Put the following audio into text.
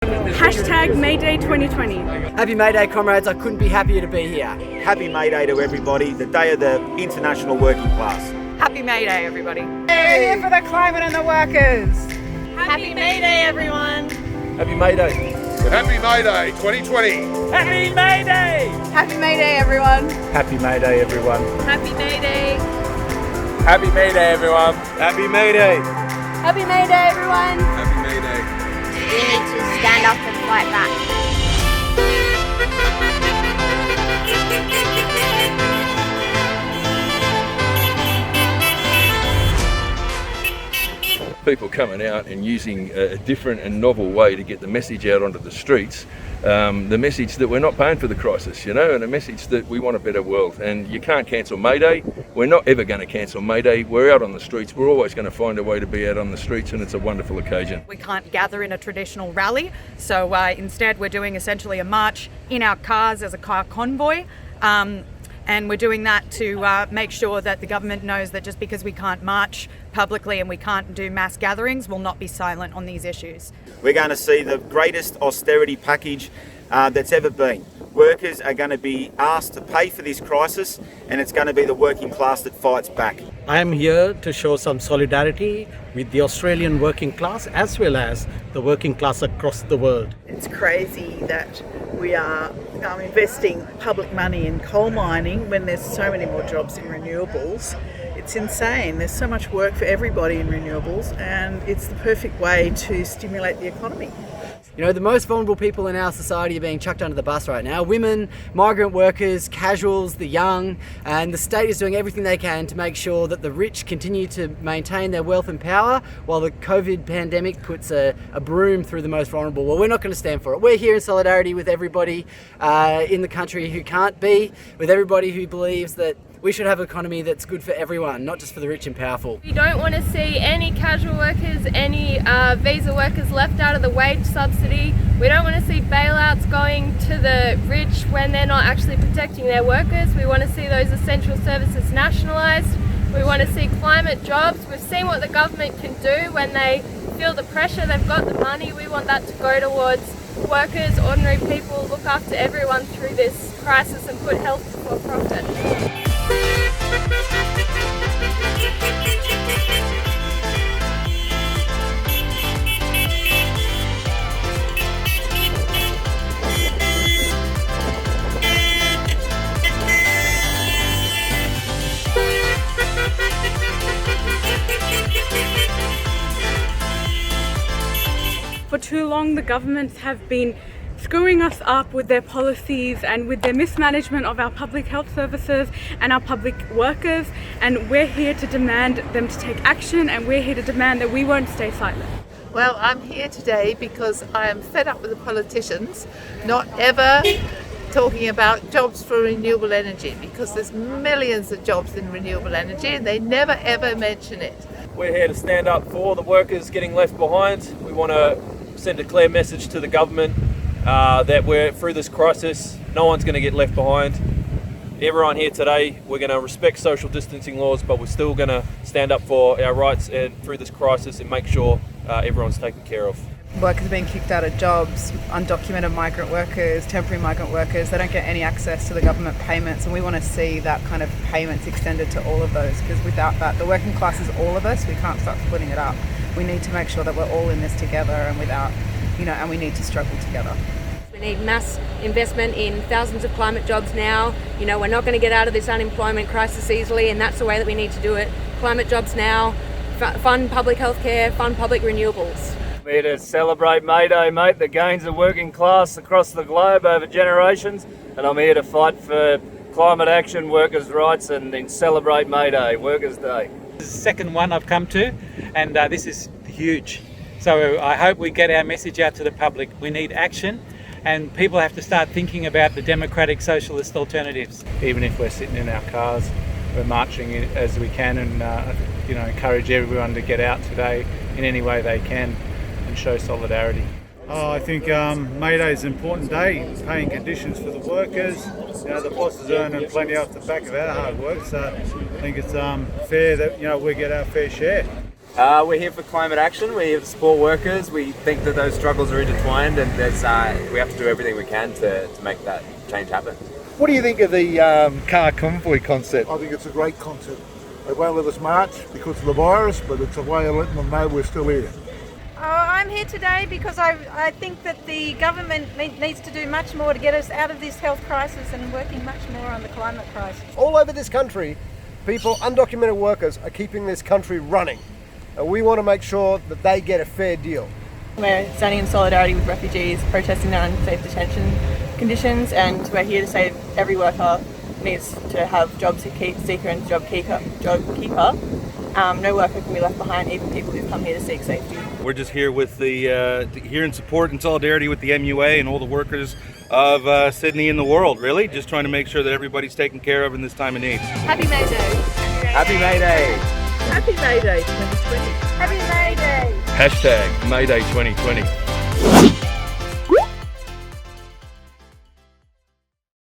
Hashtag Mayday 2020. Happy May Day, comrades. I couldn't be happier to be here. Happy May Day to everybody, the day of the international working class. Happy May Day, everybody. We're here for the climate and the workers. Happy May Day, everyone. Happy May Day. Happy May Day 2020. Happy May Day! Happy May Day, everyone. Happy May Day, everyone. Happy May Day. Happy May Day, everyone. Happy May Day. Happy May Day, everyone. Happy May Day. We need to stand up and fight back. People coming out and using a different and novel way to get the message out onto the streets, the message that we're not paying for the crisis, and a message that we want a better world. And you can't cancel May Day. We're not ever going to cancel May Day. We're out on the streets. We're always going to find a way to be out on the streets, and it's a wonderful occasion. We can't gather in a traditional rally, so instead we're doing essentially a march in our cars as a car convoy. And we're doing that to make sure that the government knows that just because we can't march publicly and we can't do mass gatherings, we'll not be silent on these issues. We're going to see the greatest austerity package that's ever been. Workers are going to be asked to pay for this crisis, and it's going to be the working class that fights back. I am here to show some solidarity with the Australian working class as well as the working class across the world. It's crazy that we are investing public money in coal mining when there's so many more jobs in renewables. It's insane. There's so much work for everybody in renewables, and it's the perfect way to stimulate the economy. The most vulnerable people in our society are being chucked under the bus right now. Women, migrant workers, casuals, the young, and the state is doing everything they can to make sure that the rich continue to maintain their wealth and power while the COVID pandemic puts a broom through the most vulnerable. Well, we're not going to stand for it. We're here in solidarity with everybody in the country who can't be, with everybody who believes that we should have an economy that's good for everyone, not just for the rich and powerful. We don't want to see any casual workers, any visa workers left out of the wage subsidy. We don't want to see bailouts going to the rich when they're not actually protecting their workers. We want to see those essential services nationalised. We want to see climate jobs. We've seen what the government can do when they feel the pressure, they've got the money. We want that to go towards workers, ordinary people, look after everyone through this crisis and put health before profit. For too long, the governments have been screwing us up with their policies and with their mismanagement of our public health services and our public workers, and we're here to demand them to take action, and we're here to demand that we won't stay silent. Well, I'm here today because I am fed up with the politicians not ever talking about jobs for renewable energy, because there's millions of jobs in renewable energy and they never ever mention it. We're here to stand up for the workers getting left behind. We want to send a clear message to the government that we're through this crisis. No one's going to get left behind. Everyone here today, we're going to respect social distancing laws, but we're still going to stand up for our rights and through this crisis and make sure everyone's taken care of. Workers being kicked out of jobs, undocumented migrant workers, temporary migrant workers, they don't get any access to the government payments, and we want to see that kind of payments extended to all of those, because without that, the working class is all of us. We can't start splitting it up. We need to make sure that we're all in this together, and and we need to struggle together. We need mass investment in thousands of climate jobs now. We're not going to get out of this unemployment crisis easily, and that's the way that we need to do it. Climate jobs now, fund public health care, fund public renewables. We're here to celebrate May Day, mate, the gains of working class across the globe over generations, and I'm here to fight for climate action, workers' rights, and then celebrate May Day, Workers' Day. This is the second one I've come to, and this is huge. So I hope we get our message out to the public. We need action, and people have to start thinking about the democratic socialist alternatives. Even if we're sitting in our cars, we're marching as we can, and encourage everyone to get out today in any way they can and show solidarity. I think May Day is an important day, paying conditions for the workers. The bosses earning plenty off the back of our hard work, so I think it's fair that we get our fair share. We're here for climate action. We're here to support workers. We think that those struggles are intertwined, and we have to do everything we can to make that change happen. What do you think of the car convoy concept? I think it's a great concept. They won't let us march because of the virus, but it's a way of letting them know we're still here. I'm here today because I think that the government needs to do much more to get us out of this health crisis and working much more on the climate crisis. All over this country, people, undocumented workers, are keeping this country running. And we want to make sure that they get a fair deal. We're standing in solidarity with refugees, protesting their unsafe detention conditions, and we're here to say every worker needs to have job seeker and job keeper. No worker can be left behind, even people who come here to seek safety. We're just here with here in support and solidarity with the MUA and all the workers of Sydney and the world, really. Just trying to make sure that everybody's taken care of in this time of need. Happy May Day. Happy May Day. Happy May Day 2020. Happy May Day. Hashtag May Day 2020.